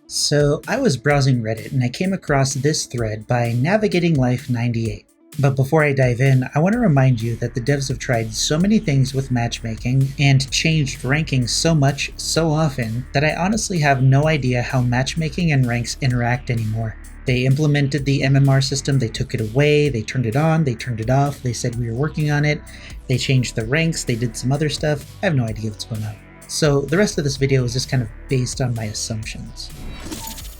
So I was browsing Reddit and I came across this thread by Navigating Life 98. But before I dive in, I want to remind you that the devs have tried so many things with matchmaking and changed rankings so much, so often, that I honestly have no idea how matchmaking and ranks interact anymore. They implemented the MMR system, they took it away, they turned it on, they turned it off, they said we were working on it, they changed the ranks, they did some other stuff. I have no idea what's going on. So the rest of this video is just kind of based on my assumptions.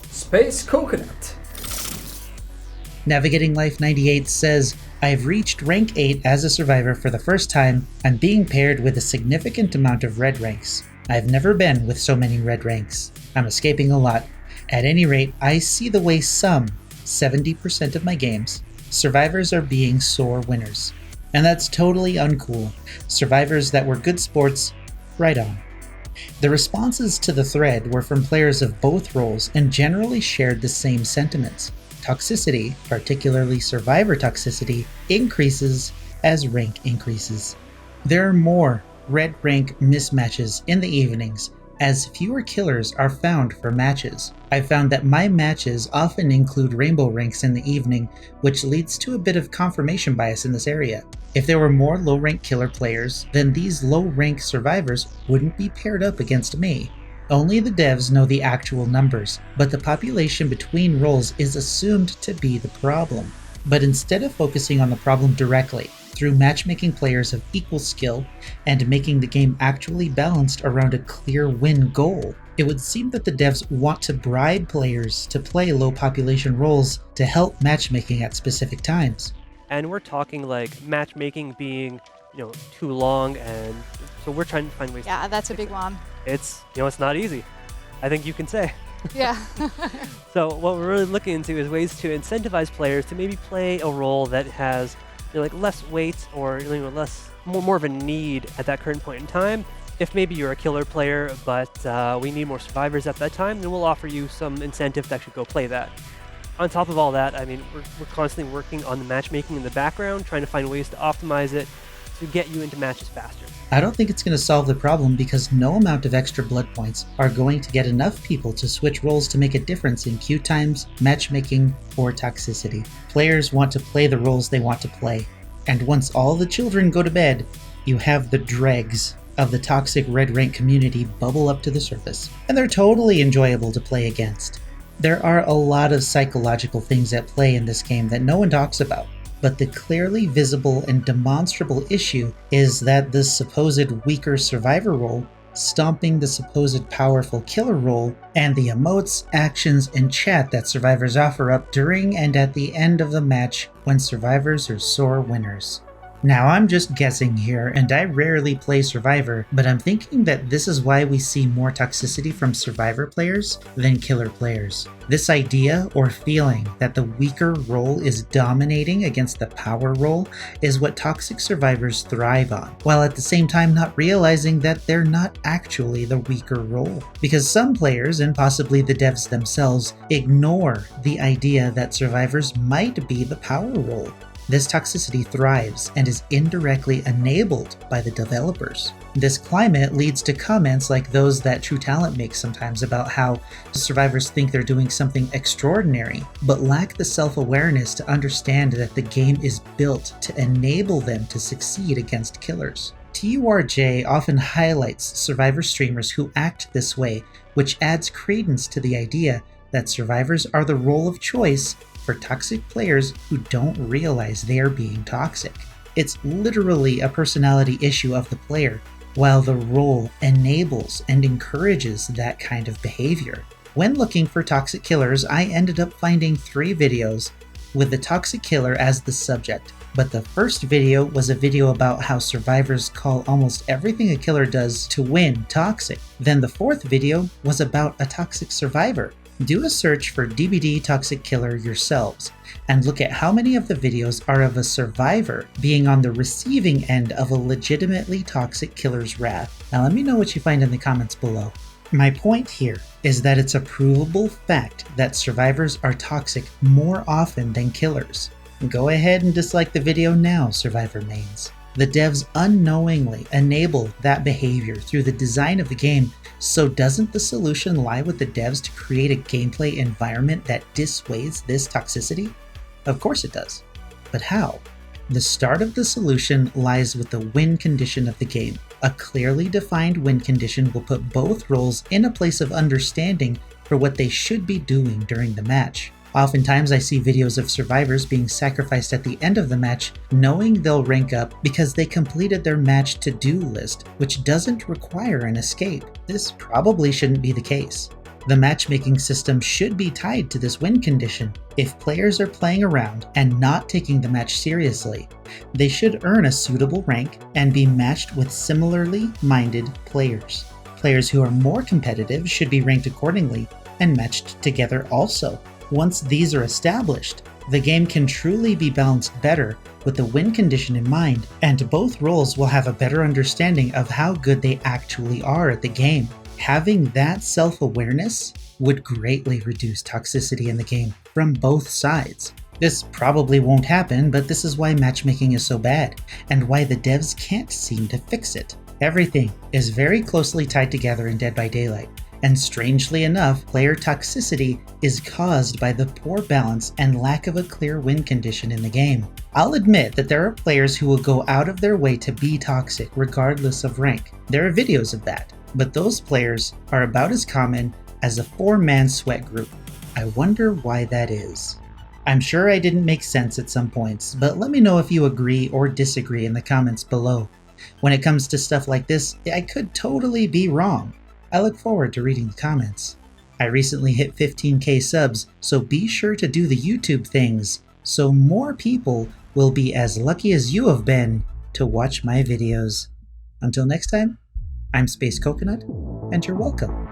Space Coconut. Navigating Life 98 says, I've reached rank 8 as a survivor for the first time. I'm being paired with a significant amount of red ranks. I've never been with so many red ranks. I'm escaping a lot. At any rate, I see the way some, 70% of my games, survivors are being sore winners. And that's totally uncool. Survivors that were good sports, right on. The responses to the thread were from players of both roles and generally shared the same sentiments. Toxicity, particularly survivor toxicity, increases as rank increases. There are more red rank mismatches in the evenings, as fewer killers are found for matches. I've found that my matches often include rainbow ranks in the evening, which leads to a bit of confirmation bias in this area. If there were more low rank killer players, then these low rank survivors wouldn't be paired up against me. Only the devs know the actual numbers, but the population between roles is assumed to be the problem. But instead of focusing on the problem directly, through matchmaking players of equal skill and making the game actually balanced around a clear win goal, it would seem that the devs want to bribe players to play low population roles to help matchmaking at specific times. And we're talking like matchmaking being, too long, and so we're trying to find ways. Yeah, that's a big one. It's not easy. I think you can say. Yeah. So what we're really looking into is ways to incentivize players to maybe play a role that has less weight or more of a need at that current point in time. If maybe you're a killer player, but we need more survivors at that time, then we'll offer you some incentive to actually go play that. On top of all that, we're constantly working on the matchmaking in the background, trying to find ways to optimize it to get you into matches faster. I don't think it's going to solve the problem because no amount of extra blood points are going to get enough people to switch roles to make a difference in queue times, matchmaking, or toxicity. Players want to play the roles they want to play, and once all the children go to bed, you have the dregs of the toxic red rank community bubble up to the surface, and they're totally enjoyable to play against. There are a lot of psychological things at play in this game that no one talks about. But the clearly visible and demonstrable issue is that the supposed weaker survivor role, stomping the supposed powerful killer role, and the emotes, actions, and chat that survivors offer up during and at the end of the match when survivors are sore winners. Now I'm just guessing here, and I rarely play Survivor, but I'm thinking that this is why we see more toxicity from Survivor players than killer players. This idea or feeling that the weaker role is dominating against the power role is what toxic survivors thrive on, while at the same time not realizing that they're not actually the weaker role. Because some players, and possibly the devs themselves, ignore the idea that survivors might be the power role. This toxicity thrives and is indirectly enabled by the developers. This climate leads to comments like those that True Talent makes sometimes about how survivors think they're doing something extraordinary, but lack the self-awareness to understand that the game is built to enable them to succeed against killers. TURJ often highlights survivor streamers who act this way, which adds credence to the idea that survivors are the role of choice for toxic players who don't realize they are being toxic. It's literally a personality issue of the player, while the role enables and encourages that kind of behavior. When looking for toxic killers, I ended up finding 3 videos with the toxic killer as the subject, but the first video was a video about how survivors call almost everything a killer does to win toxic. Then the 4th video was about a toxic survivor. Do a search for DBD Toxic Killer yourselves, and look at how many of the videos are of a survivor being on the receiving end of a legitimately toxic killer's wrath. Now let me know what you find in the comments below. My point here is that it's a provable fact that survivors are toxic more often than killers. Go ahead and dislike the video now, Survivor mains. The devs unknowingly enable that behavior through the design of the game, so doesn't the solution lie with the devs to create a gameplay environment that dissuades this toxicity? Of course it does. But how? The start of the solution lies with the win condition of the game. A clearly defined win condition will put both roles in a place of understanding for what they should be doing during the match. Oftentimes I see videos of survivors being sacrificed at the end of the match knowing they'll rank up because they completed their match to-do list, which doesn't require an escape. This probably shouldn't be the case. The matchmaking system should be tied to this win condition. If players are playing around and not taking the match seriously, they should earn a suitable rank and be matched with similarly minded players. Players who are more competitive should be ranked accordingly and matched together also. Once these are established, the game can truly be balanced better with the win condition in mind, and both roles will have a better understanding of how good they actually are at the game. Having that self-awareness would greatly reduce toxicity in the game from both sides. This probably won't happen, but this is why matchmaking is so bad, and why the devs can't seem to fix it. Everything is very closely tied together in Dead by Daylight, and strangely enough, player toxicity is caused by the poor balance and lack of a clear win condition in the game. I'll admit that there are players who will go out of their way to be toxic regardless of rank. There are videos of that, but those players are about as common as a 4-man sweat group. I wonder why that is. I'm sure I didn't make sense at some points, but let me know if you agree or disagree in the comments below. When it comes to stuff like this, I could totally be wrong. I look forward to reading the comments. I recently hit 15k subs, so be sure to do the YouTube things so more people will be as lucky as you have been to watch my videos. Until next time, I'm Space Coconut, and you're welcome.